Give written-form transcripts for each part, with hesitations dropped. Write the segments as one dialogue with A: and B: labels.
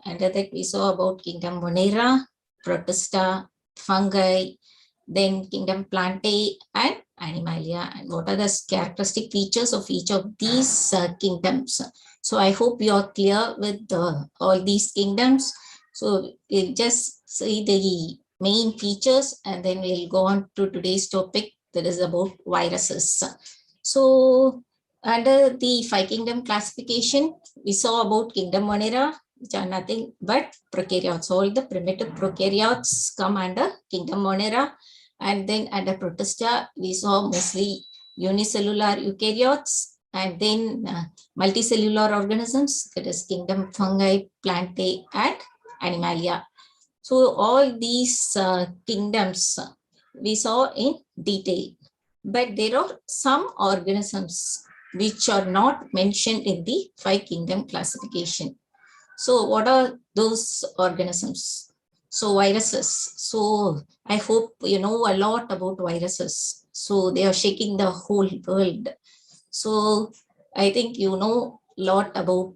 A: Under that, we saw about kingdom Monera, Protista, fungi, then kingdom Plantae and Animalia, and what are the characteristic features of each of these kingdoms. So I hope you are clear with all these kingdoms. So we'll just see the main features and then we'll go on to today's topic, that is about viruses. So under the 5 kingdom classification, we saw about kingdom Monera, which are nothing but prokaryotes. All the primitive prokaryotes come under kingdom Monera. And then under Protista, we saw mostly unicellular eukaryotes and then multicellular organisms, that is kingdom fungi, Plantae and Animalia. So all these kingdoms we saw in detail, but there are some organisms which are not mentioned in the 5 kingdom classification. So what are those organisms? So viruses. So I hope you know a lot about viruses. So they are shaking the whole world. So I think you know a lot about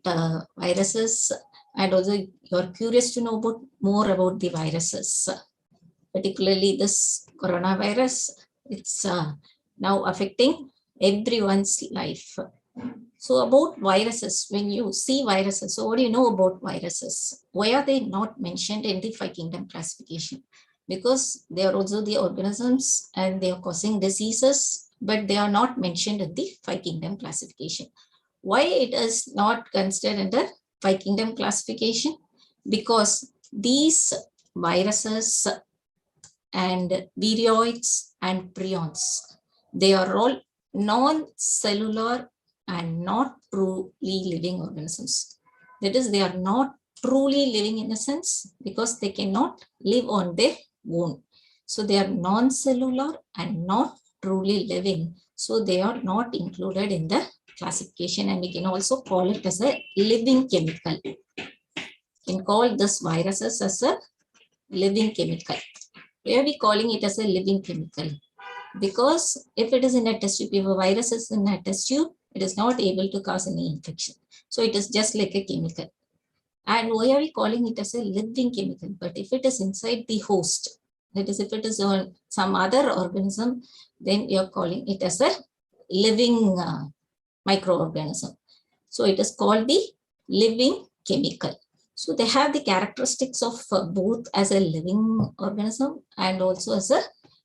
A: viruses, and also you're curious to know about more about the viruses, particularly this coronavirus. It's now affecting everyone's life. So about viruses, when you see viruses, so what do you know about viruses? Why are they not mentioned in the 5 kingdom classification? Because they are also the organisms and they are causing diseases, but they are not mentioned in the 5 kingdom classification. Why it is not considered under 5 kingdom classification? Because these viruses and viroids and prions, they are all non-cellular and not truly living organisms. That is, they are not truly living in a sense because they cannot live on their own. So they are non-cellular and not truly living. So they are not included in the classification, and we can also call it as a living chemical. We can call this viruses as a living chemical. Why are we calling it as a living chemical? Because if it is in a test tube, if a virus is in a test tube, it is not able to cause any infection. So it is just like a chemical. And why are we calling it as a living chemical? But if it is inside the host, that is, if it is on some other organism, then you are calling it as a living microorganism. So it is called the living chemical. So they have the characteristics of both as a living organism and also as a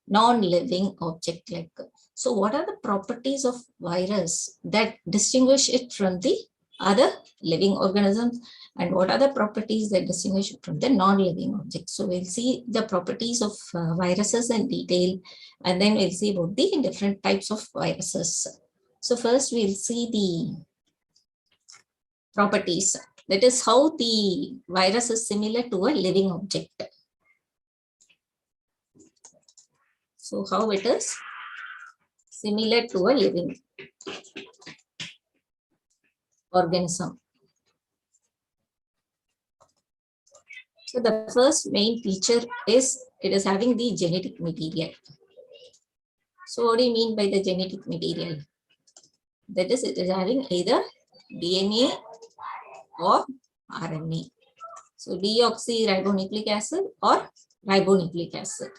A: non-living object. Like, so what are the properties of virus that distinguish it from the other living organisms, and what are the properties that distinguish it from the non-living objects? So we'll see the properties of viruses in detail, and then we'll see about the different types of viruses. So first we'll see the properties. That is how the virus is similar to a living object. So how it is similar to a living organism. So the first main feature is it is having the genetic material. So what do you mean by the genetic material? That is, it is having either DNA or RNA. So deoxyribonucleic acid or ribonucleic acid.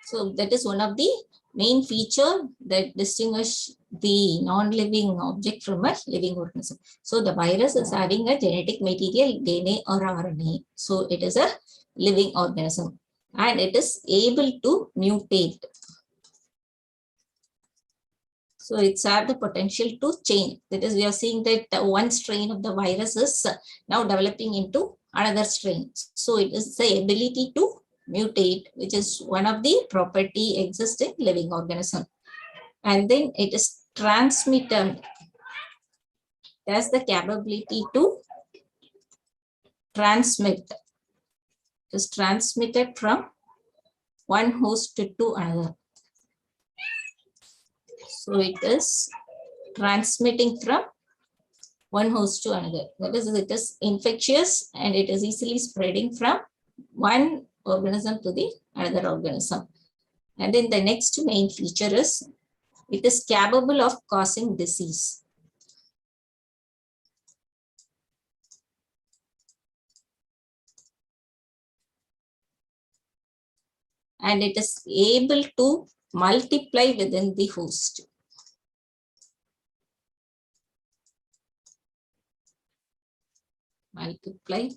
A: So that is one of the main feature that distinguish the non-living object from a living organism. So the virus is having a genetic material, DNA or RNA. So it is a living organism and it is able to mutate. So it's had the potential to change. That is, we are seeing that one strain of the virus is now developing into another strain. So it is the ability to mutate, which is one of the property existing living organism. And then it is transmitted. It has the capability to transmit. It is transmitted from one host to another. So it is transmitting from one host to another. That is, it is infectious and it is easily spreading from one organism to the another organism. And then the next main feature is it is capable of causing disease. and it is able to multiply within the host. Multiply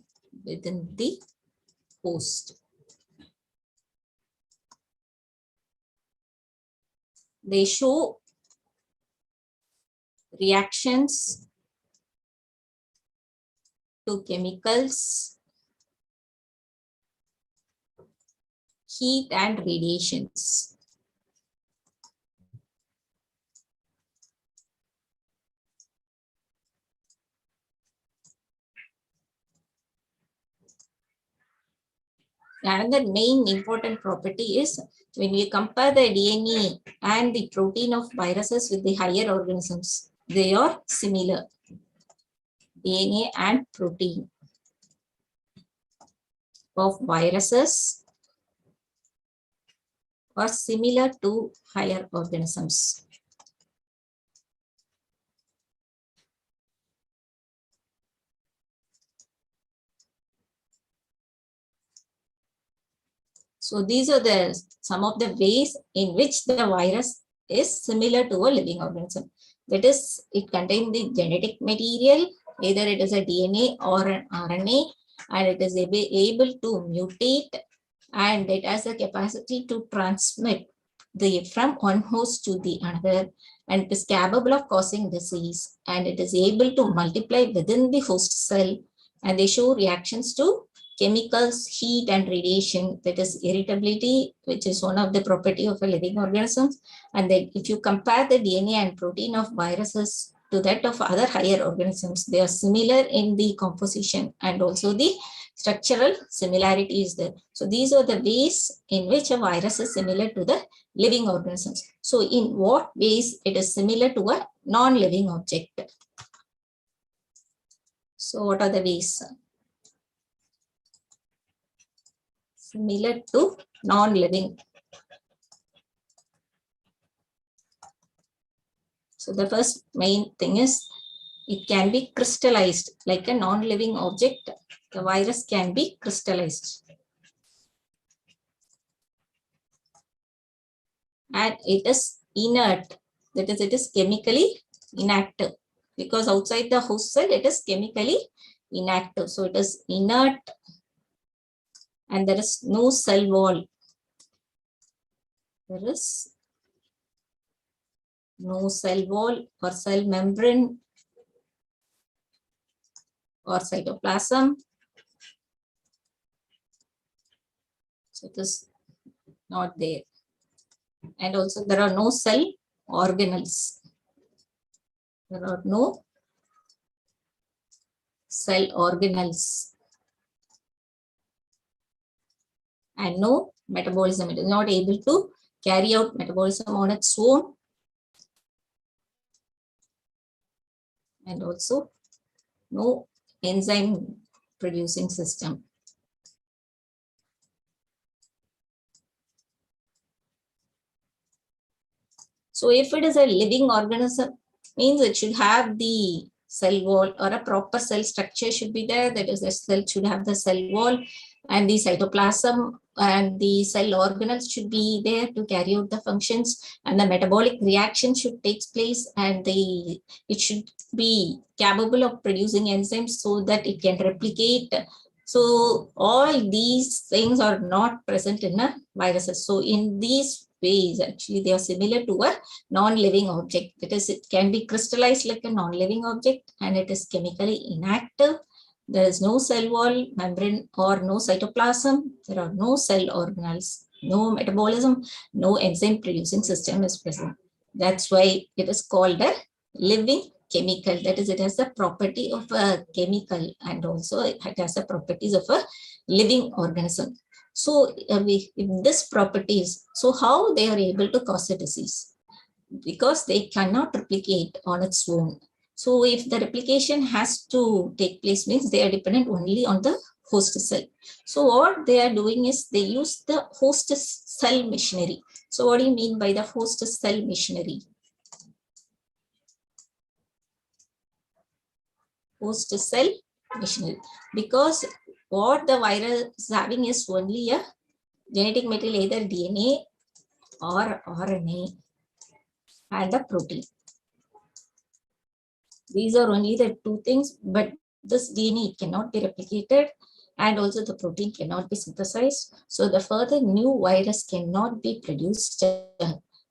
A: within the host. They show reactions to chemicals, heat and radiations. Another main important property is when we compare the DNA and the protein of viruses with the higher organisms, they are similar. DNA and protein of viruses are similar to higher organisms. So these are some of the ways in which the virus is similar to a living organism. That is, it contains the genetic material, either it is a DNA or an RNA, and it is able to mutate, and it has the capacity to transmit from one host to the another, and it is capable of causing disease, and it is able to multiply within the host cell, and they show reactions to chemicals, heat and radiation, that is irritability, which is one of the property of a living organism. And then if you compare the DNA and protein of viruses to that of other higher organisms, they are similar in the composition, and also the structural similarity is there. So these are the ways in which a virus is similar to the living organisms. So in what ways it is similar to a non-living object? So what are the ways? Similar to non-living. So the first main thing is it can be crystallized like a non-living object. The virus can be crystallized. And it is inert. That is, it is chemically inactive. Because outside the host cell, it is chemically inactive. So it is inert. And there is no cell wall. There is no cell wall or cell membrane or cytoplasm. So it is not there. And also there are no cell organelles. There are no cell organelles. And no metabolism. It is not able to carry out metabolism on its own. And also no enzyme producing system. So if it is a living organism, means it should have the cell wall, or a proper cell structure should be there. That is, the cell should have the cell wall, and the cytoplasm and the cell organelles should be there to carry out the functions, and the metabolic reaction should take place, and it should be capable of producing enzymes so that it can replicate. So all these things are not present in a viruses. So in these ways, actually, they are similar to a non-living object. That is, it can be crystallized like a non-living object, and it is chemically inactive. There is no cell wall, membrane, or no cytoplasm. There are no cell organelles, no metabolism, no enzyme producing system is present. That's why it is called a living chemical. That is, it has the property of a chemical, and also it has the properties of a living organism. So if this properties, so how they are able to cause a disease? Because they cannot replicate on its own. So if the replication has to take place, means they are dependent only on the host cell. So what they are doing is they use the host cell machinery. So what do you mean by the host cell machinery? Host cell machinery. Because what the virus is having is only a Genetic material either DNA or RNA and a protein. These are only the two things, but this DNA cannot be replicated and also the protein cannot be synthesized. So the further new virus cannot be produced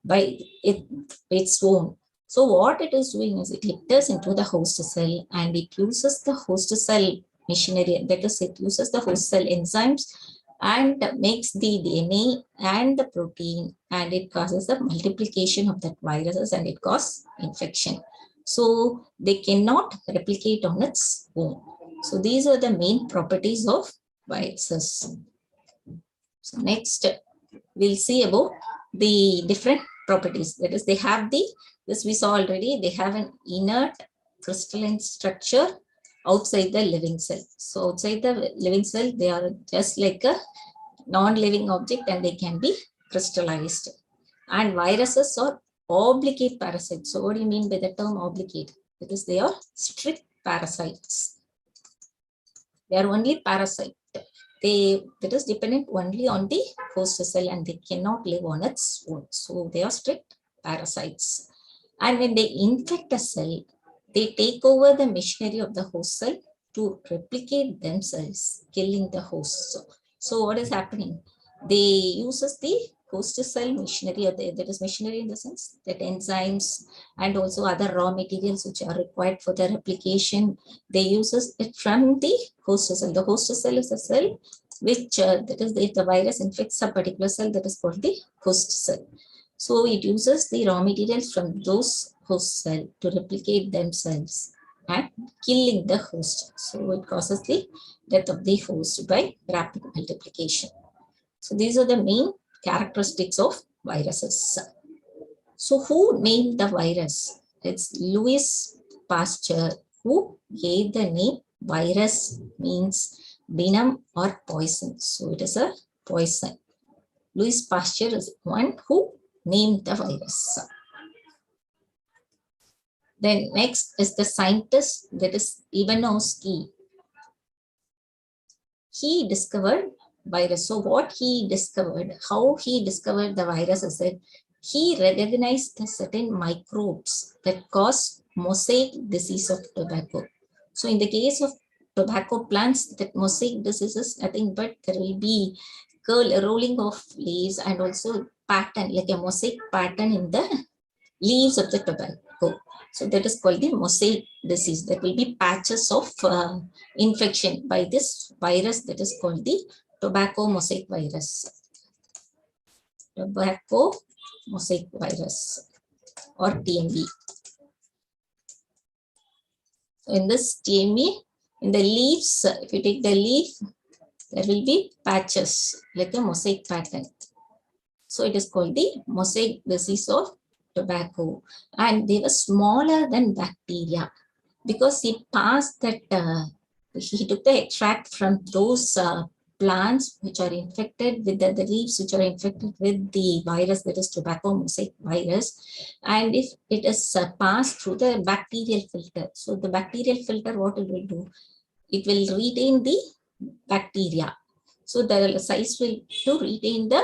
A: by its own. So what it is doing is it enters into the host cell and it uses the host cell machinery, that is it uses the host cell enzymes and makes the DNA and the protein, and it causes the multiplication of that viruses and it causes infection. So they cannot replicate on its own. So these are the main properties of viruses. So next we'll see about the different properties. That is, they have this we saw already, they have an inert crystalline structure outside the living cell. So outside the living cell, they are just like a non-living object and they can be crystallized. And viruses are obligate parasites. So what do you mean by the term obligate? Because they are strict parasites. They are only parasite. That is dependent only on the host cell and they cannot live on its own. So they are strict parasites. And when they infect a cell, they take over the machinery of the host cell to replicate themselves, killing the host. So what is happening? They uses the host cell machinery, or that is machinery in the sense that enzymes and also other raw materials which are required for the replication. They uses it from the host cell. The host cell is a cell which that is if the virus infects a particular cell, that is called the host cell. So it uses the raw materials from those host cell to replicate themselves and killing the host. So it causes the death of the host by rapid multiplication. So these are the main characteristics of viruses. So who named the virus? It's Louis Pasteur who gave the name virus, means venom or poison. So it is a poison. Louis Pasteur is one who named the virus. Then next is the scientist, that is Ivanovsky. He discovered virus. So what he discovered, how he discovered the virus is that he recognized the certain microbes that cause mosaic disease of tobacco. So in the case of tobacco plants, that mosaic disease is nothing but there will be rolling of leaves and also pattern, like a mosaic pattern in the leaves of the tobacco. So that is called the mosaic disease. There will be patches of infection by this virus that is called the tobacco mosaic virus. Tobacco mosaic virus or TMV. So in this TMV, in the leaves, if you take the leaf, there will be patches like a mosaic pattern. So it is called the mosaic disease of tobacco, and they were smaller than bacteria because he passed that he took the extract from those plants which are infected with the leaves which are infected with the virus, that is tobacco mosaic virus, and if it is passed through the bacterial filter. So the bacterial filter, what it will do, it will retain the bacteria. So the size will to retain the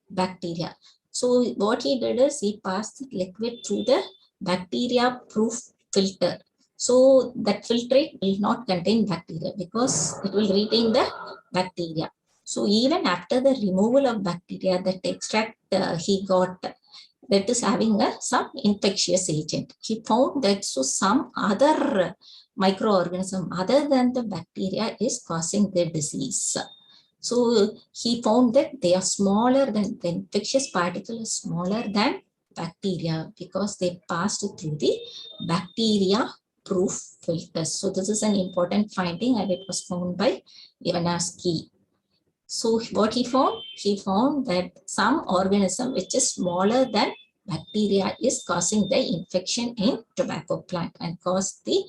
A: bacteria. So what he did is he passed the liquid through the bacteria proof filter. So that filtrate will not contain bacteria because it will retain the bacteria. So even after the removal of bacteria, that extract he got, that is having some infectious agent. He found that so some other microorganism other than the bacteria is causing the disease. So he found that they are smaller than the infectious particle is smaller than bacteria because they passed through the bacteria proof filters. So this is an important finding and it was found by Ivanovsky. So what he found that some organism which is smaller than bacteria is causing the infection in tobacco plant and cause the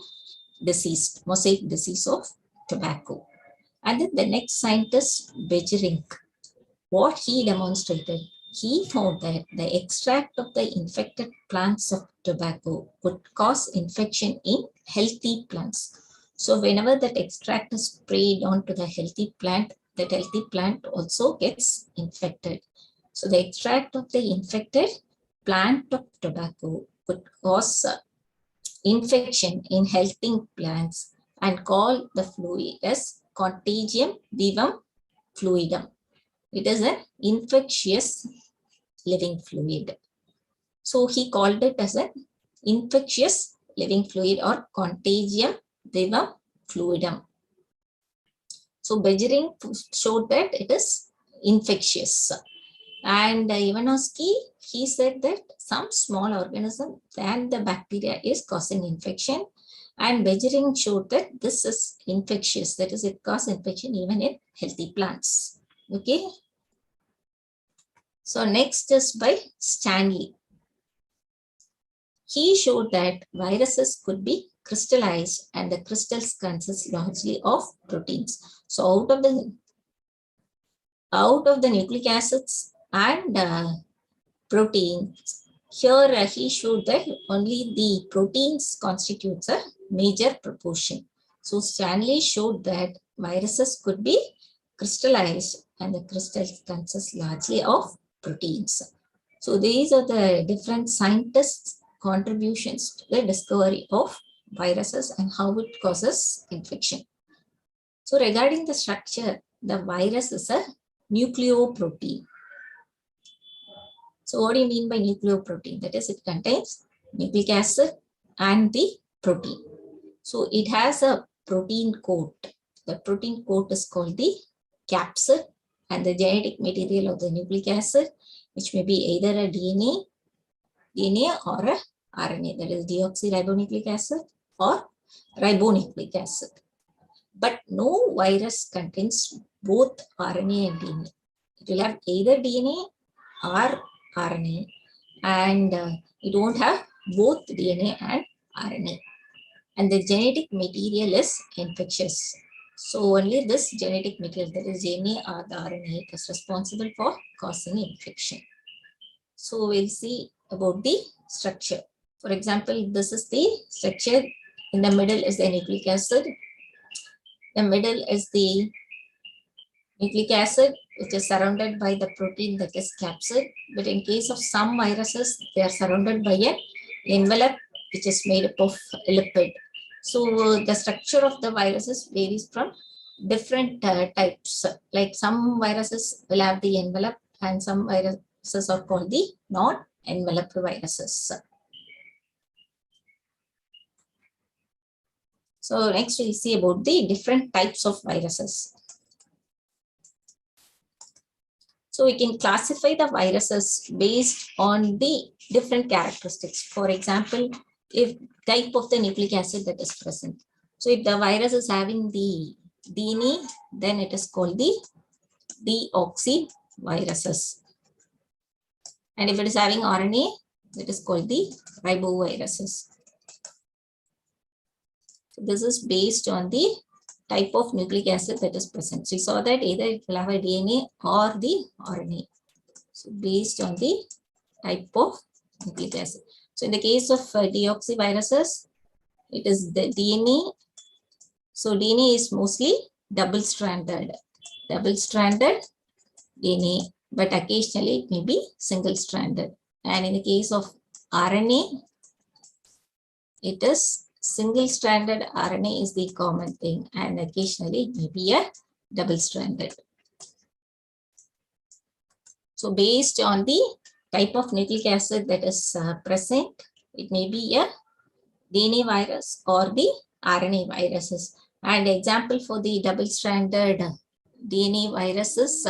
A: disease, mosaic disease of tobacco. And then the next scientist, Beijering, what he demonstrated, he found that the extract of the infected plants of tobacco could cause infection in healthy plants. So whenever that extract is sprayed onto the healthy plant, that healthy plant also gets infected. So the extract of the infected plant of tobacco could cause infection in healthy plants and call the fluid as contagium vivum fluidum. It is an infectious living fluid. So he called it as an infectious living fluid or contagium vivum fluidum. So Bejering showed that it is infectious. And Ivanovsky, he said that some small organism than the bacteria is causing infection. And Bejering showed that this is infectious. That is, it causes infection even in healthy plants. Okay. So next is by Stanley. He showed that viruses could be crystallized and the crystals consist largely of proteins. So out of the nucleic acids and proteins, here he showed that only the proteins constitutes a major proportion. So Stanley showed that viruses could be crystallized and the crystals consist largely of proteins. So these are the different scientists' contributions to the discovery of viruses and how it causes infection. So regarding the structure, the virus is a nucleoprotein. So what do you mean by nucleoprotein? That is, it contains nucleic acid and the protein. So it has a protein coat. The protein coat is called the capsid, and the genetic material of the nucleic acid, which may be either a DNA or a RNA, that is deoxyribonucleic acid or ribonucleic acid. But no virus contains both RNA and DNA. It will have either DNA or RNA, and it won't have both DNA and RNA. And the genetic material is infectious. So only this genetic material, that is DNA or the RNA, is responsible for causing infection. So we'll see about the structure. For example, this is the structure. In the middle is the nucleic acid. The middle is the nucleic acid, which is surrounded by the protein, that is capsid. But in case of some viruses, they are surrounded by an envelope, which is made up of lipid. So the structure of the viruses varies from different types. Like some viruses will have the envelope, and some viruses are called the non-enveloped viruses. So next we'll see about the different types of viruses. So we can classify the viruses based on the different characteristics. For example, if type of the nucleic acid that is present. So if the virus is having the DNA, then it is called the deoxyviruses. And if it is having RNA, it is called the riboviruses. So this is based on the type of nucleic acid that is present. So you saw that either it will have a DNA or the RNA. So based on the type of nucleic acid. So in the case of deoxyviruses, it is the DNA. So DNA is mostly double-stranded DNA, but occasionally it may be single-stranded. And in the case of RNA, it is single-stranded RNA is the common thing, and occasionally it may be a double-stranded. So based on the type of nucleic acid that is present, it may be a DNA virus or the RNA viruses. And example for the double-stranded DNA viruses,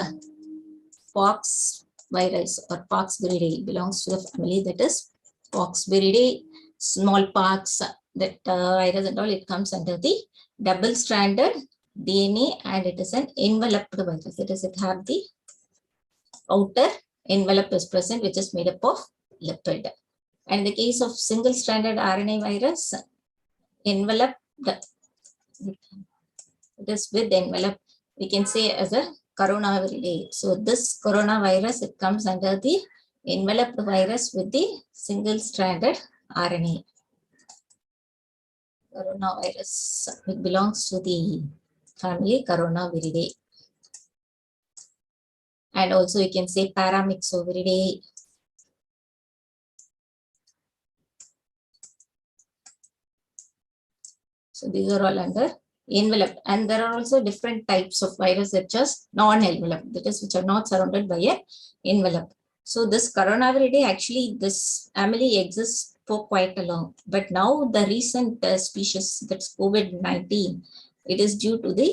A: pox virus or pox viridae belongs to the family that is pox viridae. Smallpox, that virus and all, it comes under the double-stranded DNA, and it is an enveloped virus. That is, it have the outer envelope is present, which is made up of lipid. And in the case of single-stranded RNA virus, envelope, it is with envelope, we can say as a coronaviridae. So this coronavirus, it comes under the enveloped virus with the single-stranded RNA. Coronavirus, it belongs to the family Coronaviridae. and also you can say paramyxoviridae. So these are all under envelope, and there are also different types of virus that just non-envelope, that is which are not surrounded by a envelope. So this coronaviridae, actually this family exists for quite a long, but now the recent species, that's COVID-19, it is due to the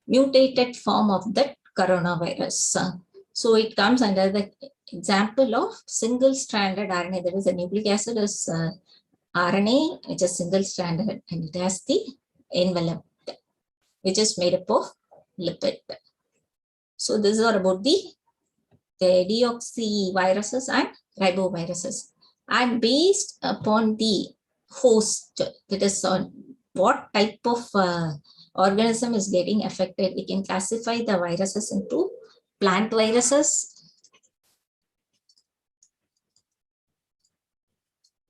A: mutated form of that coronavirus. So it comes under the example of single-stranded RNA. There is a nucleic acid is RNA, which is single-stranded, and it has the envelope, which is made up of lipid. So these are about the deoxyviruses and riboviruses. And based upon the host, that is on what type of organism is getting affected, we can classify the viruses into plant viruses,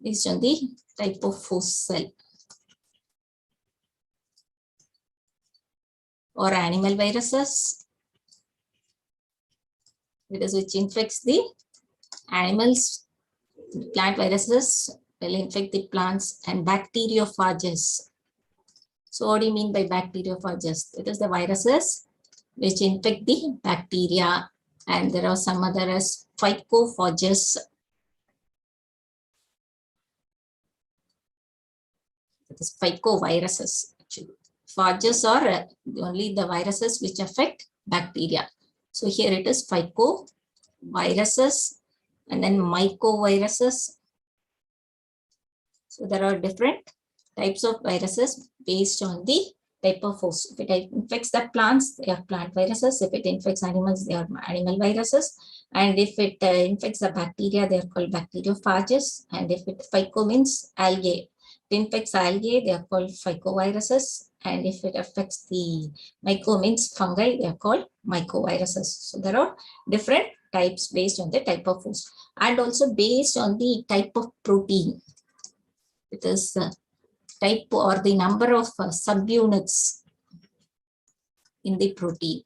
A: based on the type of host cell, or animal viruses, that is which infects the animals. Plant viruses will infect the plants, and bacteriophages. So what do you mean by bacteriophages? It is the viruses which infect the bacteria, and there are some other as phycophages. It is phycoviruses. Phages are only the viruses which affect bacteria. So here it is phycoviruses, and then mycoviruses. So there are different types of viruses based on the type of host. If it infects the plants, they are plant viruses. If it infects animals, they are animal viruses. And if it infects the bacteria, they are called bacteriophages. And if it phyco means algae, it infects algae, they are called phycoviruses. And if it affects the myco means fungi, they are called mycoviruses. So there are different types based on the type of host, and also based on the type of protein. It is type or the number of subunits in the protein.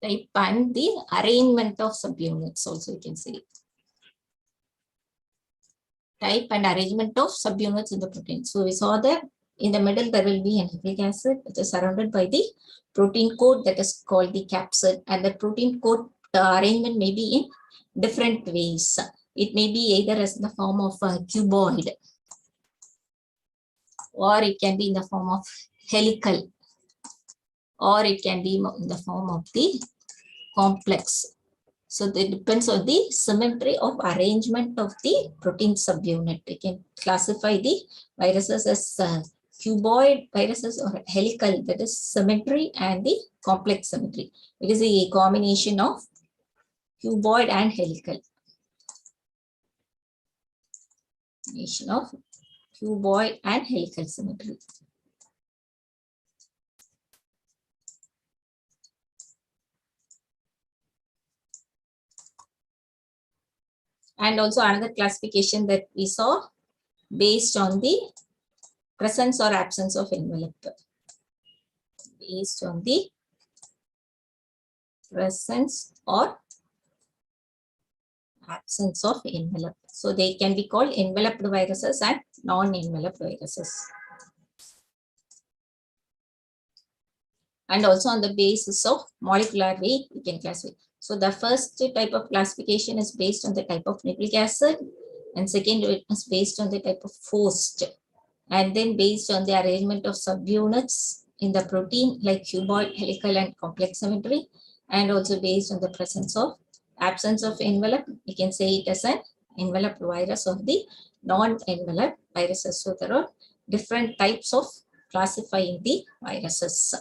A: Type and the arrangement of subunits also you can say. Type and arrangement of subunits in the protein. So we saw that in the middle there will be a nucleic acid which is surrounded by the protein coat that is called the capsid, and the protein coat arrangement may be in different ways. It may be either as the form of a cuboid, or it can be in the form of helical, or it can be in the form of the complex. So it depends on the symmetry of arrangement of the protein subunit. We can classify the viruses as cuboid viruses or helical, that is symmetry, and the complex symmetry. It is a combination of cuboid and helical. Combination of cuboid and helical symmetry. And also another classification that we saw based on the presence or absence of envelope. Based on the presence or absence of envelope. So they can be called enveloped viruses and non-enveloped viruses. And also on the basis of molecular weight, we can classify. So the first type of classification is based on the type of nucleic acid, and second is based on the type of host, and then based on the arrangement of subunits in the protein like cuboid, helical, and complex symmetry, and also based on the presence of absence of envelope. We can say it as an enveloped virus or the non-enveloped viruses. So there are different types of classifying the viruses.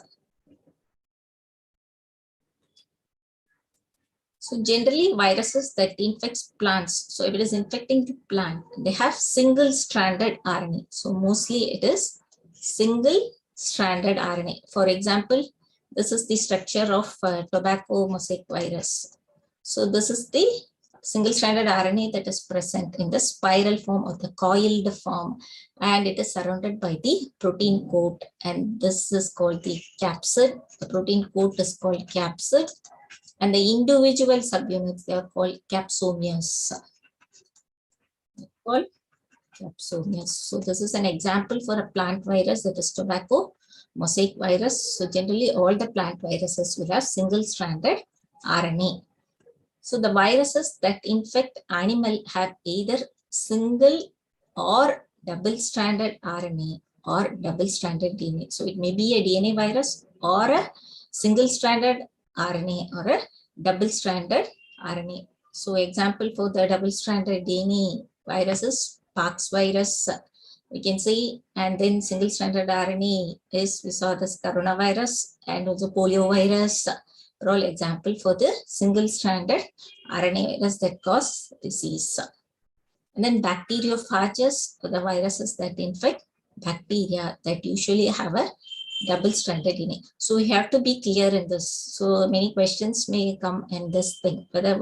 A: So generally viruses that infects plants, so if it is infecting the plant, they have single-stranded RNA. So mostly it is single-stranded RNA. For example, this is the structure of tobacco mosaic virus. So this is the single-stranded RNA that is present in the spiral form or the coiled form, and it is surrounded by the protein coat, and this is called the capsid. The protein coat is called capsid, and the individual subunits, they are called capsomeres. Called capsomeres. So this is an example for a plant virus, that is tobacco mosaic virus. So generally all the plant viruses will have single-stranded RNA. So the viruses that infect animal have either single or double-stranded RNA or double-stranded DNA. So it may be a DNA virus or a single-stranded RNA or a double-stranded RNA. So example for the double-stranded DNA viruses, Pox virus, we can see, and then single-stranded RNA is, we saw this coronavirus and also polio virus. Are all example for the single-stranded RNA virus that cause disease. And then bacteriophages, the viruses that infect bacteria that usually have a double-stranded DNA. So we have to be clear in this. So many questions may come in this thing, whether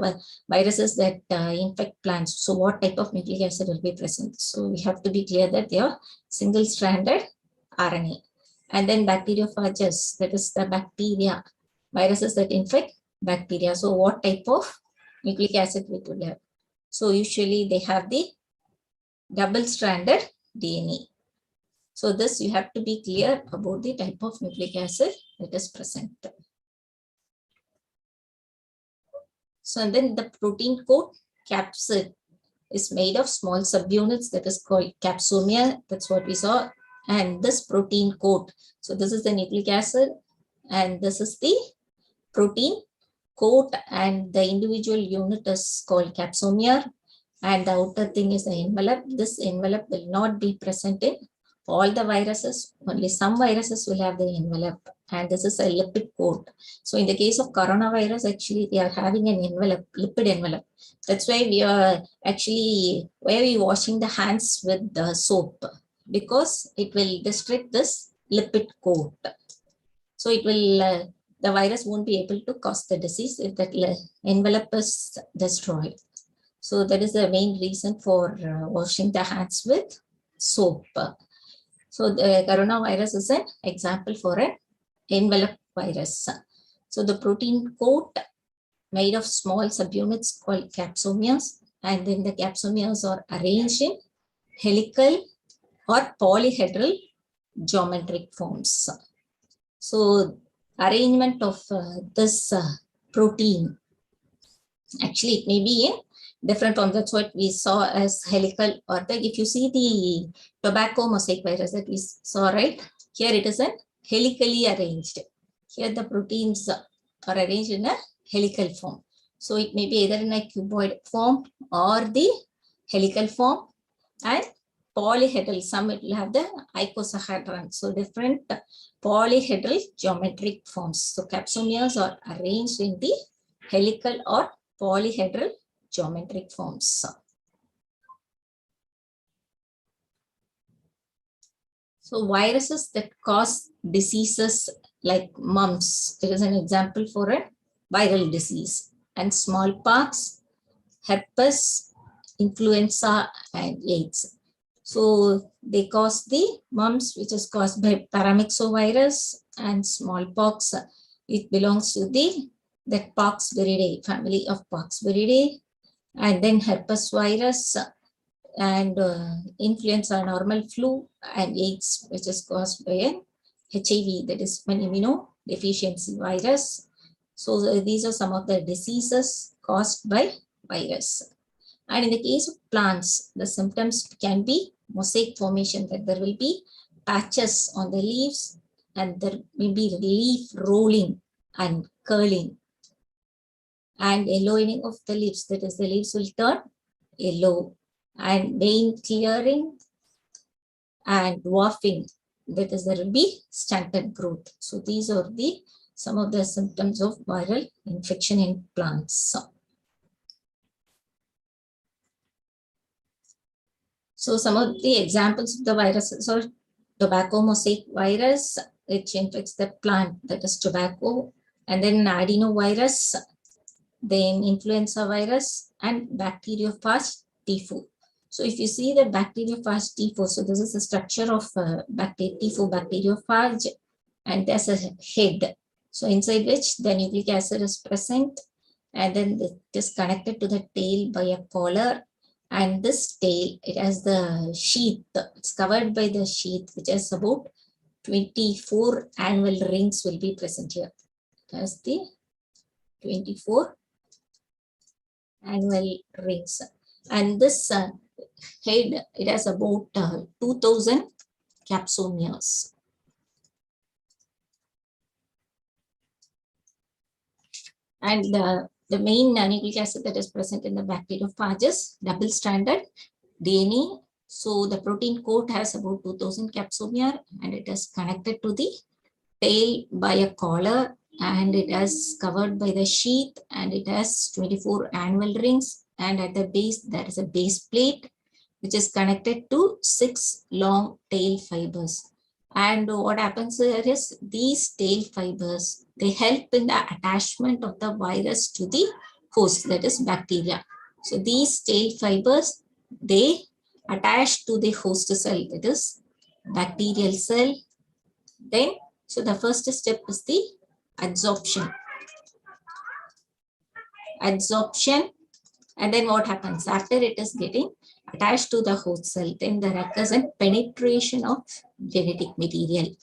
A: viruses that infect plants. So what type of nucleic acid will be present? So we have to be clear that they are single-stranded RNA. And then bacteriophages, that is the bacteria, viruses that infect bacteria. So what type of nucleic acid we could have? So usually they have the double-stranded DNA. So this you have to be clear about the type of nucleic acid that is present. So and then the protein coat capsid is made of small subunits that is called capsomere. That's what we saw. And this protein coat, so this is the nucleic acid and this is the protein coat, and the individual unit is called capsomere, and the outer thing is the envelope. This envelope will not be present in all the viruses. Only some viruses will have the envelope, and this is a lipid coat. So in the case of coronavirus, actually they are having an envelope, lipid envelope. That's why we are actually, why are we washing the hands with the soap? Because it will restrict this lipid coat. So it will, the virus won't be able to cause the disease if that envelope is destroyed. So that is the main reason for washing the hands with soap. So the coronavirus is an example for an envelope virus. So the protein coat made of small subunits called capsomeres, and then the capsomeres are arranged in helical or polyhedral geometric forms. So arrangement of this protein, actually it may be in different forms. That's what we saw as helical, or the, if you see the tobacco mosaic virus that we saw, right? Here it is in helically arranged. Here the proteins are arranged in a helical form. So it may be either in a cuboid form or the helical form, and polyhedral, some it will have the icosahedron. So different polyhedral geometric forms. So capsomeres are arranged in the helical or polyhedral geometric forms. So viruses that cause diseases like mumps, there is an example for a viral disease, and smallpox, herpes, influenza, and AIDS. So they cause the mumps, which is caused by paramyxovirus, and smallpox, it belongs to the that pox viridae, family of pox viridae, and then herpes virus, and influenza, normal flu, and AIDS, which is caused by an HIV, that is an immunodeficiency virus. So these are some of the diseases caused by virus. And in the case of plants, the symptoms can be mosaic formation, that there will be patches on the leaves, and there may be leaf rolling and curling, and yellowing of the leaves, that is the leaves will turn yellow, and vein clearing and dwarfing, that is there will be stunted growth. So these are the some of the symptoms of viral infection in plants. So some of the examples of the viruses are tobacco mosaic virus, which infects the plant, that is tobacco, and then adenovirus, then influenza virus, and bacteriophage T4. So if you see the bacteriophage T4, so this is the structure of T4 bacteriophage, and there's a head. So inside which the nucleic acid is present, and then it is connected to the tail by a collar. And this tail, it has the sheath, it's covered by the sheath, which is about 24 annual rings will be present here. That's the 24 annual rings. And this head, it has about 2000 capsomeres. And the main nucleic acid that is present in the bacteriophage is double-stranded DNA. So the protein coat has about 2000 capsomere, and it is connected to the tail by a collar, and it is covered by the sheath, and it has 24 annual rings, and at the base there is a base plate which is connected to 6 long tail fibers. And what happens here is these tail fibers, they help in the attachment of the virus to the host, that is bacteria. So these tail fibers, they attach to the host cell, that is bacterial cell. Then, so the first step is the adsorption. And then what happens after it is getting attached to the host cell? Then there occurs a penetration of genetic material.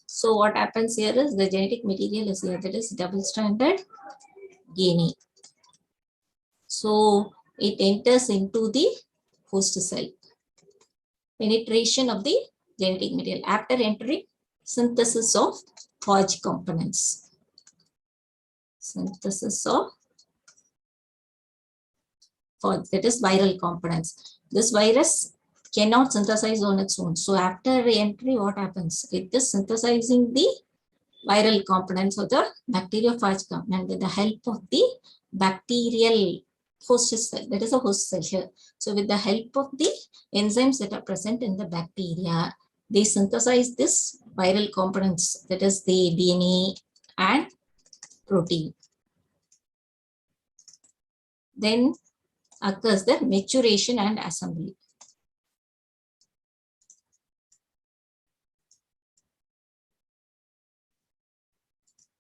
A: So what happens here is the genetic material is here, that is double-stranded DNA. So it enters into the host cell. Penetration of the genetic material. After entering, synthesis of phage components. Synthesis of phage, that is viral components. This virus cannot synthesize on its own. So after entry, what happens? It is synthesizing the viral components of the bacteriophage component with the help of the bacterial host cell. That is a host cell here. So with the help of the enzymes that are present in the bacteria, they synthesize this viral components, that is the DNA and protein. Then occurs the maturation and assembly.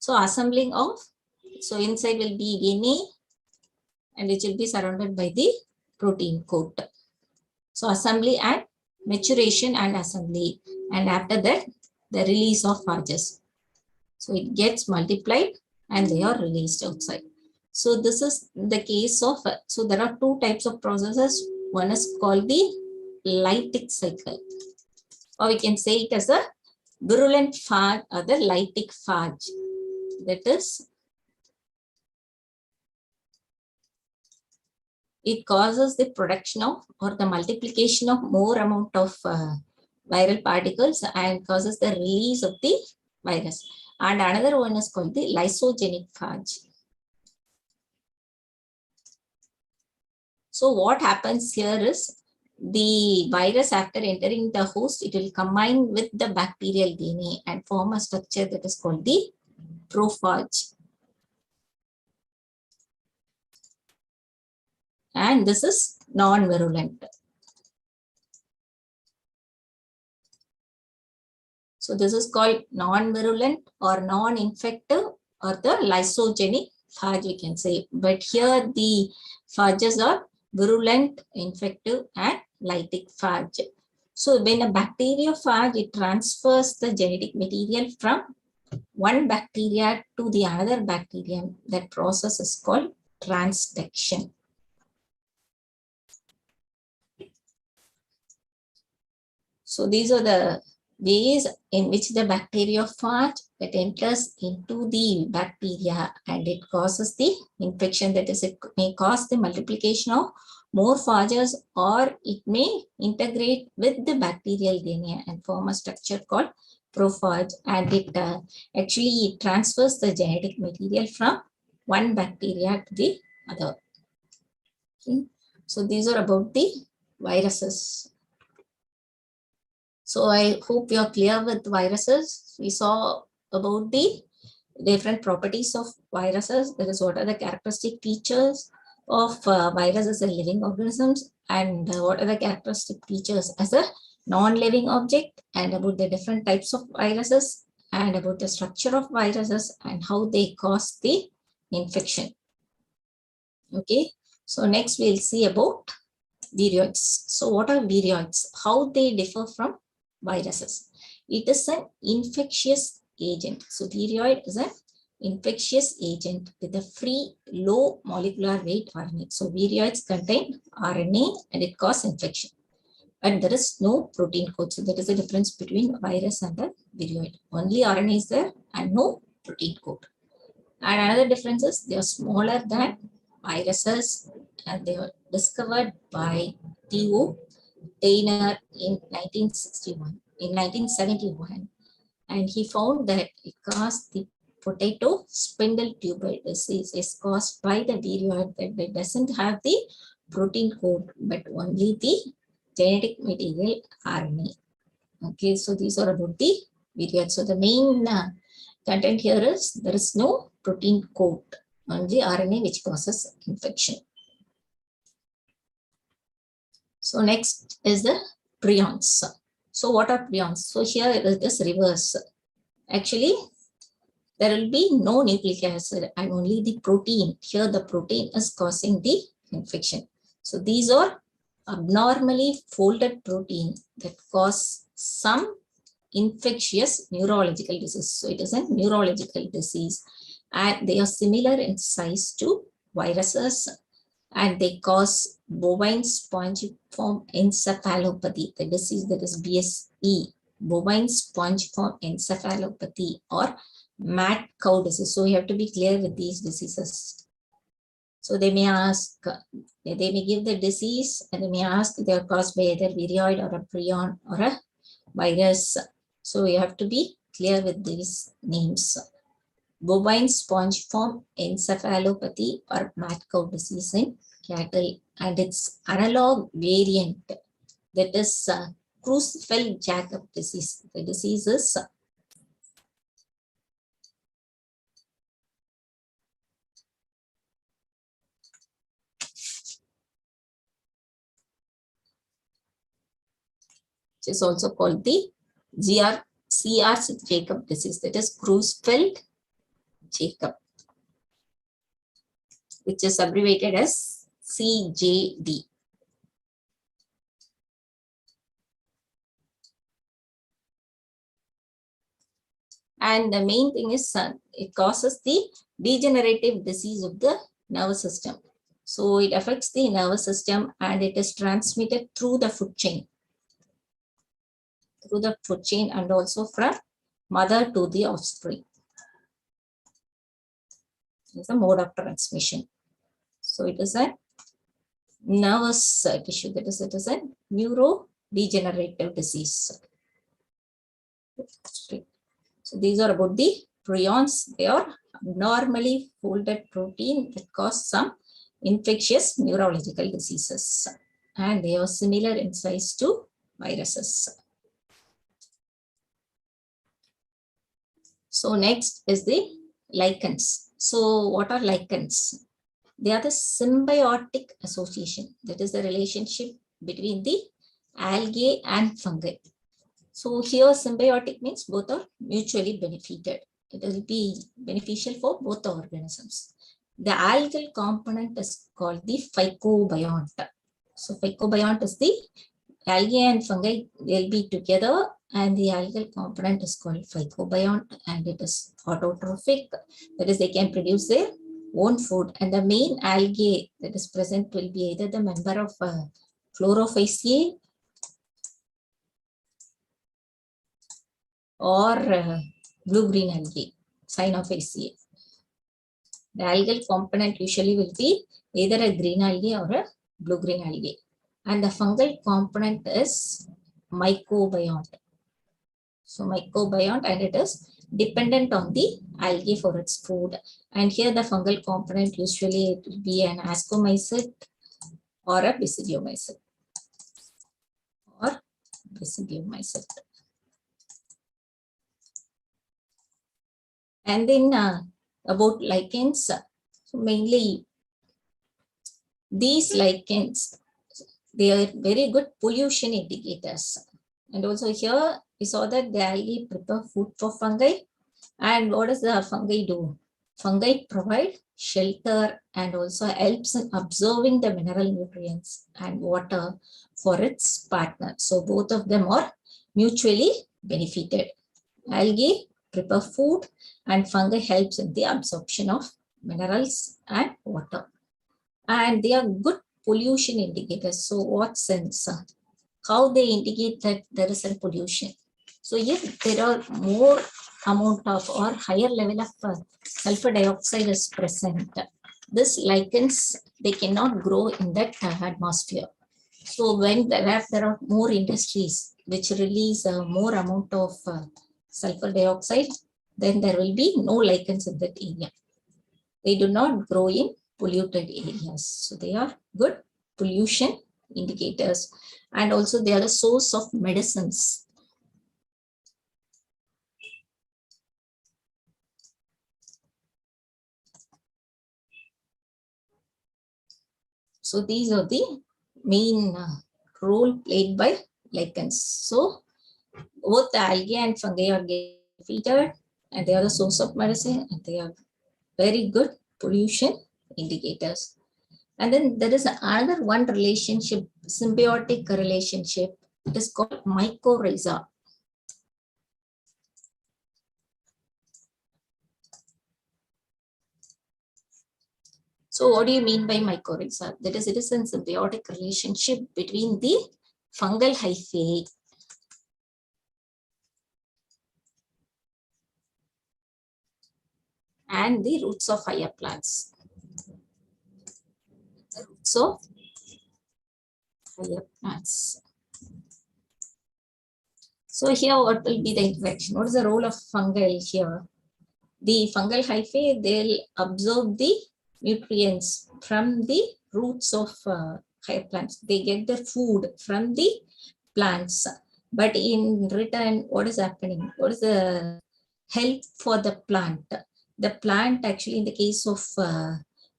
A: So assembling of, so inside will be DNA, and it will be surrounded by the protein coat. So assembly and maturation and assembly, and after that the release of phages. So it gets multiplied and they are released outside. So this is the case of, so there are two types of processes. One is called the lytic cycle, or we can say it as a virulent phage or the lytic phage. That is, it causes the production of or the multiplication of more amount of viral particles and causes the release of the virus. And another one is called the lysogenic phage. So what happens here is the virus, after entering the host, it will combine with the bacterial DNA and form a structure that is called the prophage. And this is non-virulent. So this is called non-virulent or non-infective or the lysogenic phage, we can say. But here the phages are virulent, infective, and lytic phage. So when a bacteriophage, it transfers the genetic material from one bacteria to the another bacterium. That process is called transduction. So these are the ways in which the bacteriophage that enters into the bacteria and it causes the infection. That is, it may cause the multiplication of more phages, or it may integrate with the bacterial DNA and form a structure called prophage, and it actually transfers the genetic material from one bacteria to the other. Okay. So these are about the viruses. So I hope you are clear with viruses. We saw about the different properties of viruses. That is, what are the characteristic features of viruses as living organisms, and what are the characteristic features as a non-living object, and about the different types of viruses, and about the structure of viruses and how they cause the infection. Okay, so next we'll see about viroids. So what are viroids? How they differ from viruses? It is an infectious agent. So viroid is an infectious agent with a free low molecular weight RNA. So viroids contain RNA and it causes infection. And there is no protein code. So that is the difference between virus and the viroid. Only RNA is there and no protein code. And another difference is they are smaller than viruses, and they were discovered by Theo Taylor in 1971, and he found that it caused the potato spindle tuber disease is caused by the viroid that doesn't have the protein code but only the genetic material RNA. Okay, so these are about the viroid. So the main content here is there is no protein code, only RNA which causes infection. So next is the prions. So what are prions? So here it is reverse. Actually, there will be no nucleic acid and only the protein. Here the protein is causing the infection. So these are abnormally folded protein that cause some infectious neurological disease. So it is a neurological disease, and they are similar in size to viruses, and they cause bovine spongiform encephalopathy, the disease that is BSE, bovine spongiform encephalopathy, or mad cow disease. So you have to be clear with these diseases. So they may ask, they may give the disease, and they may ask they are caused by either viroid or a prion or a virus. So you have to be clear with these names. Bovine spongiform encephalopathy or mad cow disease in cattle, and its analog variant, that is Creutzfeldt-Jakob disease. The disease is which is also called the CR-Jakob disease, that is Creutzfeldt-Jakob, which is abbreviated as CJD. And the main thing is it causes the degenerative disease of the nervous system. So it affects the nervous system and it is transmitted through the food chain. And also from mother to the offspring. It's a mode of transmission. So it is a nervous tissue, that is, it is a neurodegenerative disease. So these are about the prions. They are abnormally folded protein that cause some infectious neurological diseases, and they are similar in size to viruses. So next is the lichens. So what are lichens? They are the symbiotic association, that is the relationship between the algae and fungi. So here symbiotic means both are mutually benefited. It will be beneficial for both the organisms. The algal component is called the phycobiont. So phycobiont is the algae and fungi will be together, and the algal component is called phycobiont, and it is autotrophic. That is, they can produce their own food, and the main algae that is present will be either the member of Chlorophyceae or blue-green algae, Cyanophyceae. The algal component usually will be either a green algae or a blue-green algae. And the fungal component is mycobiont. So mycobiont, and it is dependent on the algae for its food. And here the fungal component usually it will be an ascomycete or a basidiomycete. And then about lichens, so mainly these lichens, they are very good pollution indicators. And also here we saw that the algae prepare food for fungi. And what does the fungi do? Fungi provide shelter and also helps in absorbing the mineral nutrients and water for its partner. So both of them are mutually benefited. Algae prepare food and fungi helps in the absorption of minerals and water. And they are good pollution indicators. So what sense? How they indicate that there is a pollution? So if there are more amount of or higher level of sulfur dioxide is present, this lichens, they cannot grow in that atmosphere. So when there are more industries which release more amount of sulfur dioxide, then there will be no lichens in that area. They do not grow in polluted areas. So they are good pollution indicators, and also they are the source of medicines. So these are the main role played by lichens. So both the algae and fungi are feeder, and they are the source of medicine, and they are very good pollution indicators. And then there is another one relationship, symbiotic relationship. It is called mycorrhiza. So what do you mean by mycorrhiza? That is, it is a symbiotic relationship between the fungal hyphae and the roots of higher plants. The roots of higher plants. So here what will be the interaction? What is the role of fungi here? The fungal hyphae, they'll absorb the nutrients from the roots of higher plants. They get their food from the plants. But in return, what is happening? What is the help for the plant? The plant actually, in the case of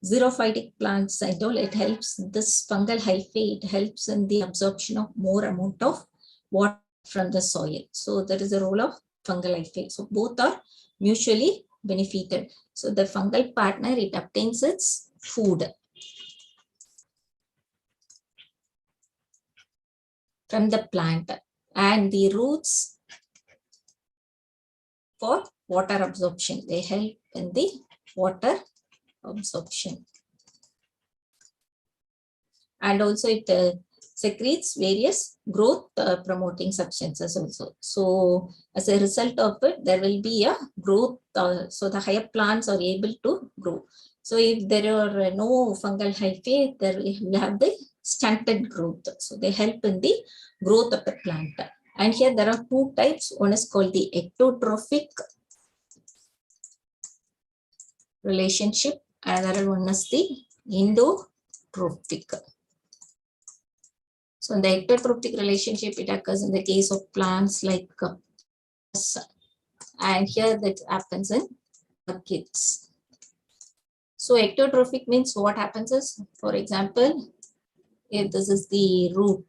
A: xerophytic plants and all, it helps this fungal hyphae, it helps in the absorption of more amount of water from the soil. So that is the role of fungal hyphae. So both are mutually benefited. So the fungal partner, it obtains its food from the plant, and the roots for water absorption. They help in the water absorption. And also it secretes various growth promoting substances also. So as a result of it, there will be a growth. So the higher plants are able to grow. So if there are no fungal hyphae, there will have the stunted growth. So they help in the growth of the plant. And here there are two types. One is called the ectotrophic relationship, and another one is the endotrophic. So in the ectotrophic relationship, it occurs in the case of plants like and here that happens in orchids. So ectotrophic means what happens is, for example, if this is the root,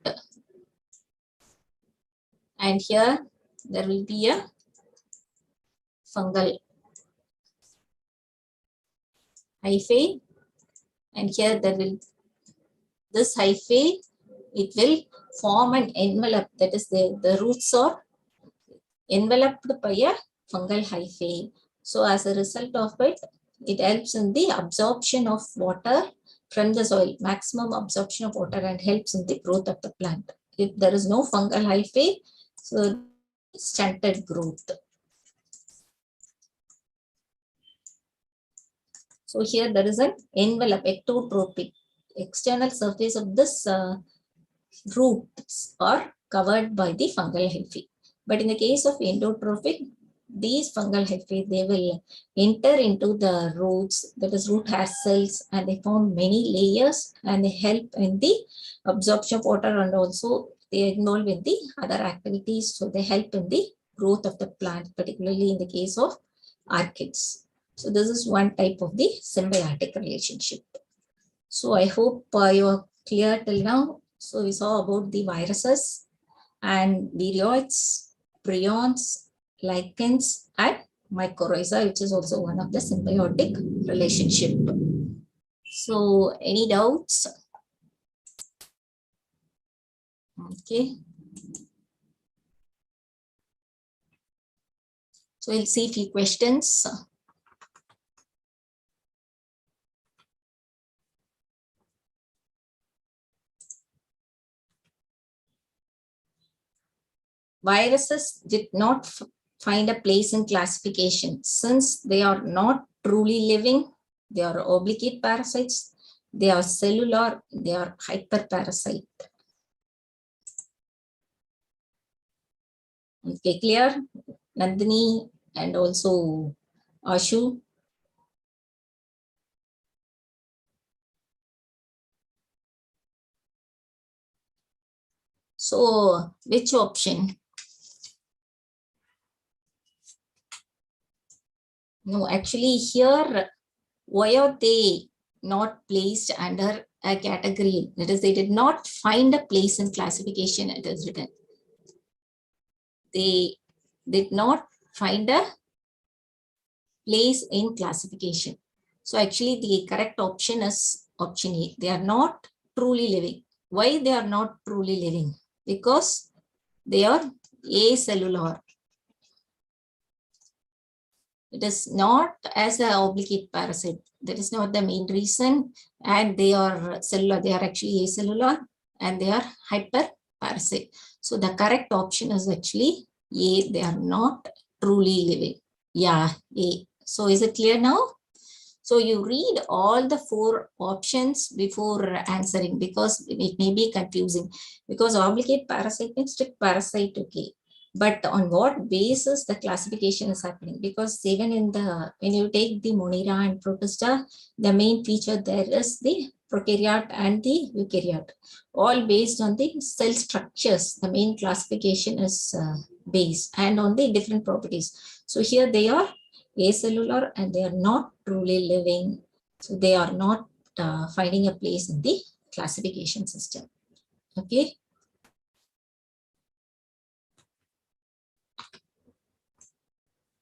A: and here there will be a fungal hyphae, and here there will, this hyphae, it will form an envelope, that is the roots are enveloped by a fungal hyphae. So as a result of it, it helps in the absorption of water from the soil, maximum absorption of water, and helps in the growth of the plant. If there is no fungal hyphae, so stunted growth. So here there is an envelope, ectotrophic. External surface of this roots are covered by the fungal hyphae. But in the case of endotrophic, these fungal hyphae, they will enter into the roots, that is root hair cells, and they form many layers, and they help in the absorption of water, and also they involve in the other activities. So they help in the growth of the plant, particularly in the case of orchids. So this is one type of the symbiotic relationship. So I hope you are clear till now. So we saw about the viruses and viroids, prions, lichens, and mycorrhiza, which is also one of the symbiotic relationship. So any doubts? Okay. So we'll see a few questions. Viruses did not find a place in classification since they are not truly living. They are obligate parasites. They are cellular. They are hyperparasite. Okay, clear? Nandini and also Ashu. So which option? No, actually here, why are they not placed under a category? That is, they did not find a place in classification, it is written. They did not find a place in classification. So actually the correct option is option A. They are not truly living. Why they are not truly living? Because they are acellular. It is not as an obligate parasite. That is not the main reason. And they are cellular. They are actually acellular and they are hyperparasite. So the correct option is actually A. They are not truly living. Yeah, A. So is it clear now? So you read all the 4 options before answering because it may be confusing. Because obligate parasite means strict parasite, okay. But on what basis the classification is happening? Because even in the, when you take the Monera and Protista, the main feature there is the prokaryote and the eukaryote, all based on the cell structures. The main classification is based and on the different properties. So here they are acellular and they are not truly living. So they are not finding a place in the classification system. Okay.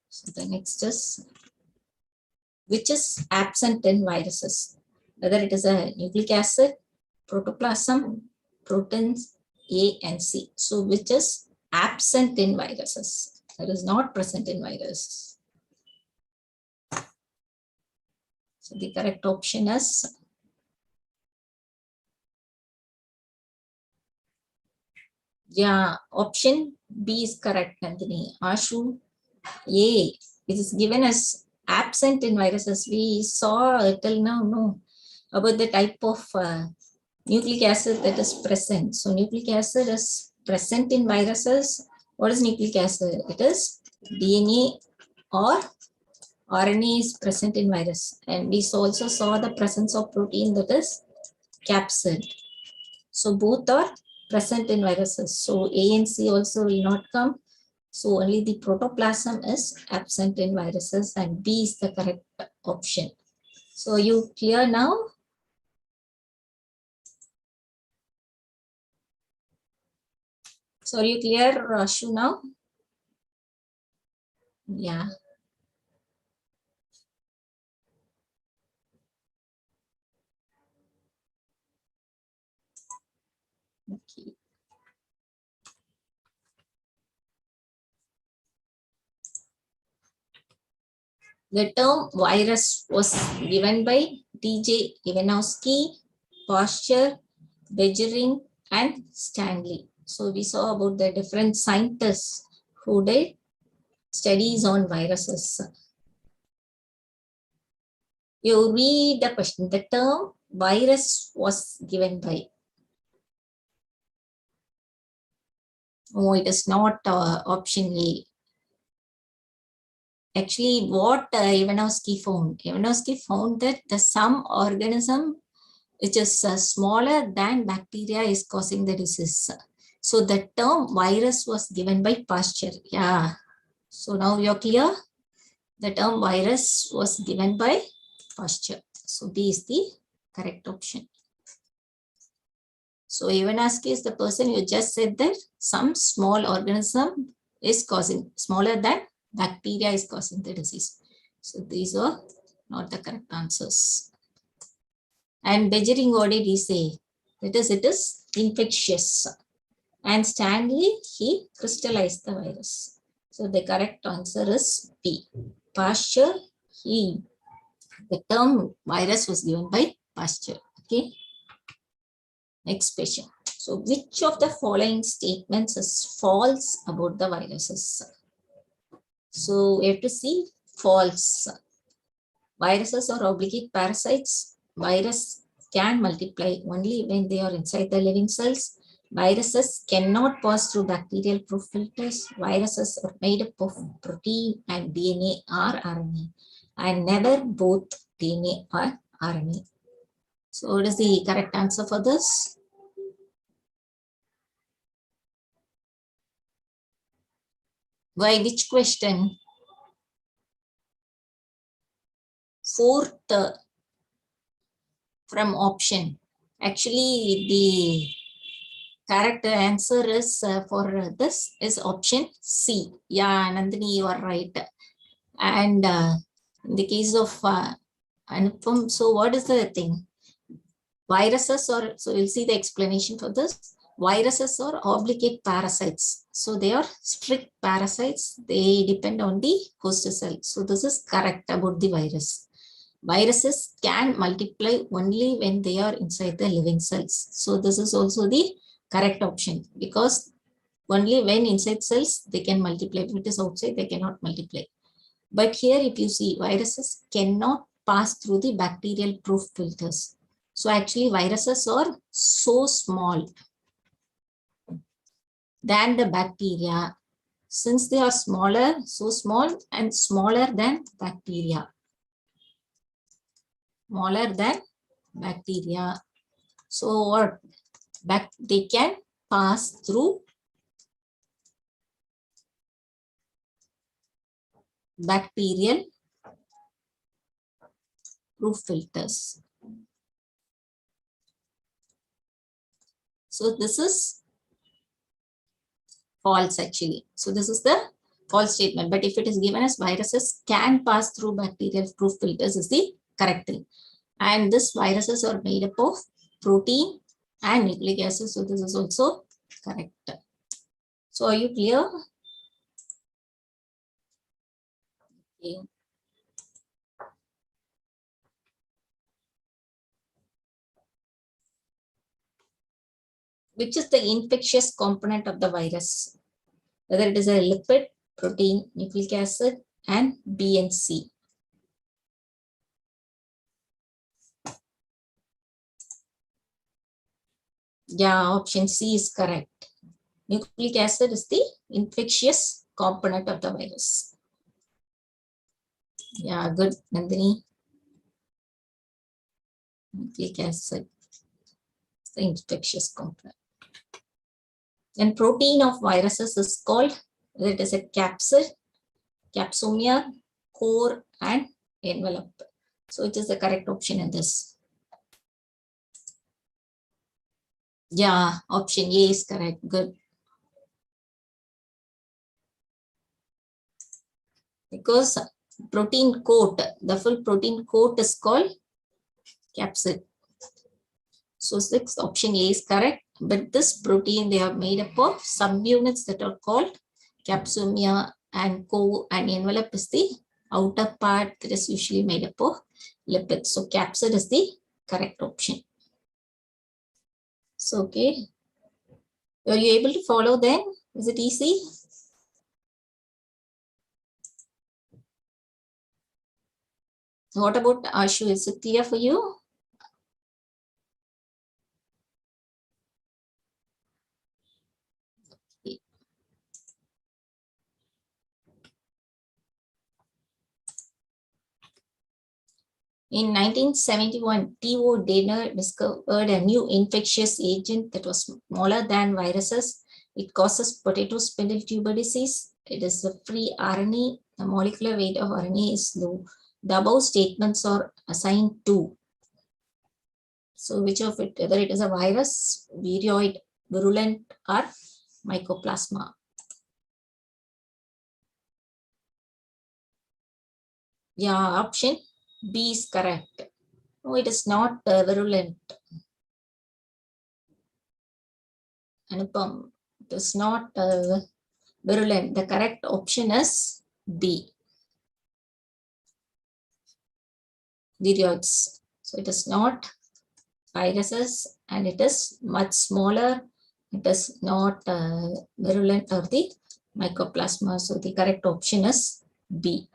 A: So the next is, which is absent in viruses, whether it is a nucleic acid, protoplasm, proteins A and C. So which is absent in viruses, that is not present in viruses. So the correct option is option B is correct, Nandini. Ashu, A, it is given as absent in viruses. We saw till now, no, about the type of nucleic acid that is present. So nucleic acid is present in viruses. What is nucleic acid? It is DNA or RNA is present in virus. And we also saw the presence of protein, that is capsid. So both are present in viruses. So A and C also will not come. So only the protoplasm is absent in viruses and B is the correct option. So you clear now? So are you clear, Rashu, now? Yeah. Okay. The term virus was given by D.J. Ivanowski, Pasteur, Beijering, and Stanley. So we saw about the different scientists who did studies on viruses. You read the question. The term virus was given by. Oh, it is not option A. Actually, what Ivanowski found? Ivanowski found that the some organism which is smaller than bacteria is causing the disease. So the term virus was given by Pasteur. Yeah. So now you're clear? The term virus was given by Pasteur. So B is the correct option. So Ivanowski is the person who just said that some small organism is causing, smaller than bacteria is causing the disease. So these are not the correct answers. And Bejering, what did he say? It is infectious. And Stanley, he crystallized the virus. So the correct answer is B. Pasteur, the term virus was given by Pasteur. Okay. Next question. So which of the following statements is false about the viruses? So we have to see false. Viruses are obligate parasites. Virus can multiply only when they are inside the living cells. Viruses cannot pass through bacterial proof filters. Viruses are made up of protein and DNA or RNA, and never both DNA or RNA. So what is the correct answer for this? Why? Which question? Fourth from option. Actually, the correct answer is for this is option C. Yeah, Nandini, you are right. And in the case of Anupam, so what is the thing? Viruses are, so you'll see the explanation for this. Viruses are obligate parasites. So they are strict parasites. They depend on the host cell. So this is correct about the virus. Viruses can multiply only when they are inside the living cells. So this is also the correct option, because only when inside cells they can multiply. If it is outside, they cannot multiply. But here, if you see, viruses cannot pass through the bacterial proof filters. So actually viruses are so small than the bacteria. Since they are smaller, so small and smaller than bacteria. Smaller than bacteria. So what? They can pass through bacterial proof filters. So this is false actually. So this is the false statement. But if it is given as viruses can pass through bacterial proof filters is the correct thing. And this viruses are made up of protein and nucleic acid. So this is also correct. So are you clear? Okay. Which is the infectious component of the virus? Whether it is a lipid, protein, nucleic acid, and B and C. Yeah, option C is correct. Nucleic acid is the infectious component of the virus. Yeah, good, Nandini. Nucleic acid is the infectious component. And protein of viruses is called, it is a capsid, capsomere, core, and envelope. So it is the correct option in this. Yeah, option A is correct. Good. Because protein coat, the full protein coat is called capsid. So sixth option A is correct. But this protein, they are made up of subunits that are called capsomere, and core and envelope is the outer part that is usually made up of lipids. So capsid is the correct option. So okay. Are you able to follow then? Is it easy? What about Ashu? Is it clear for you? In 1971, T.O. Dehner discovered a new infectious agent that was smaller than viruses. It causes potato spindle tuber disease. It is a free RNA The molecular weight of RNA is low. The above statements are assigned to. So which of it, whether it is a virus, viroid, virulent, or mycoplasma? Yeah, option B is correct. No, it is not virulent. Anupam, it is not virulent. The correct option is B. Viroids. So it is not viruses and it is much smaller. It is not virulent or the mycoplasma. So the correct option is B.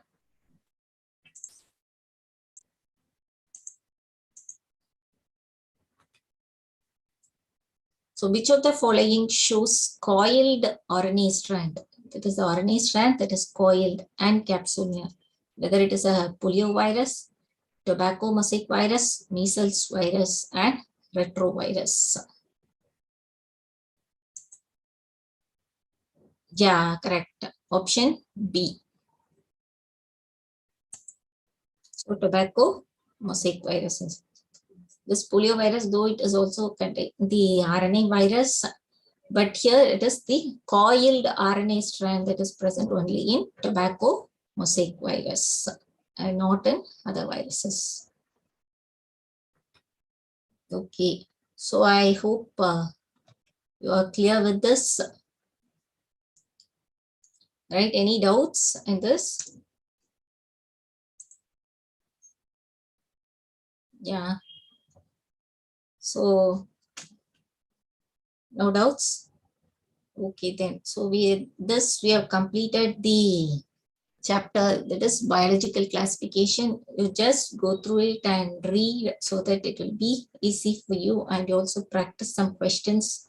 A: So which of the following shows coiled RNA strand? It is the RNA strand that is coiled and capsular. Whether it is a poliovirus, tobacco mosaic virus, measles virus, and retrovirus. Yeah, correct. Option B. So tobacco mosaic viruses. This poliovirus, though it is also contain the RNA virus, but here it is the coiled RNA strand that is present only in tobacco mosaic virus and not in other viruses. Okay, so I hope you are clear with this. Right? Any doubts in this? Yeah. So no doubts. Okay then. So we have completed the chapter that is biological classification. You just go through it and read so that it will be easy for you, and you also practice some questions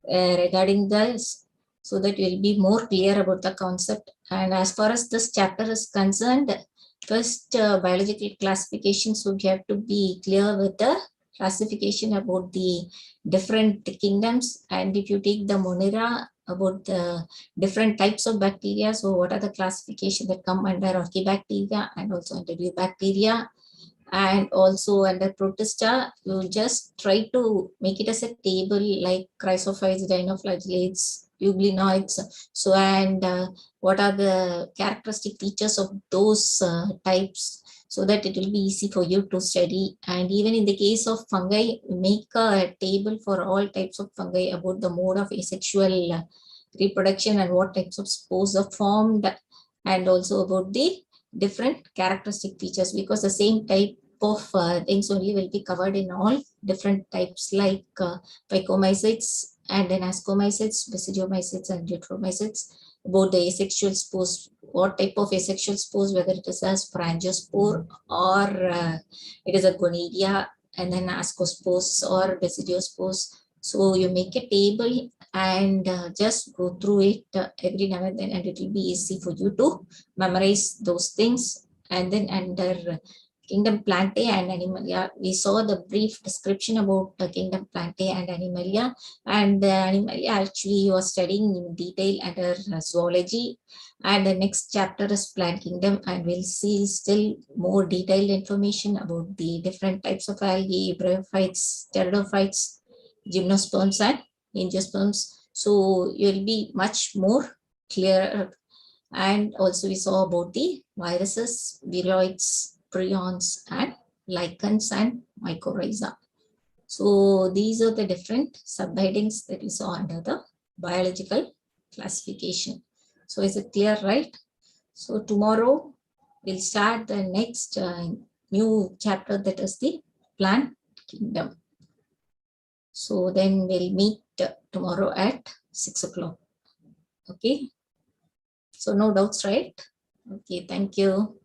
A: regarding this so that you'll be more clear about the concept. And as far as this chapter is concerned, first biological classification, so you have to be clear with the classification about the different kingdoms. And if you take the Monera about the different types of bacteria, so what are the classification that come under Archaebacteria and also under Bacteria, and also under Protista, you just try to make it as a table like chrysophytes, dinoflagellates, euglenoids. So, and what are the characteristic features of those types, so that it will be easy for you to study. And even in the case of fungi, make a table for all types of fungi about the mode of asexual reproduction and what types of spores are formed, and also about the different characteristic features, because the same type of things only will be covered in all different types like phycomycetes and then ascomycetes, basidiomycetes and deuteromycetes. About the asexual spores, what type of asexual spores, whether it is a sporangiospore or it is a gonadia, and then ascospores or basidiospores. So you make a table and just go through it every now and then, and it will be easy for you to memorize those things. And then under kingdom Plantae and Animalia, we saw the brief description about the kingdom Plantae and Animalia. And Animalia actually you are studying in detail under zoology. And the next chapter is plant kingdom, and we'll see still more detailed information about the different types of algae, bryophytes, pteridophytes, gymnosperms and angiosperms. So you'll be much more clear. And also we saw about the viruses, viroids, prions and lichens and mycorrhiza. So these are the different subheadings that we saw under the biological classification. So is it clear, right? So tomorrow we'll start the next new chapter, that is the plant kingdom. So then we'll meet tomorrow at 6 o'clock. Okay. So no doubts, right? Okay, thank you.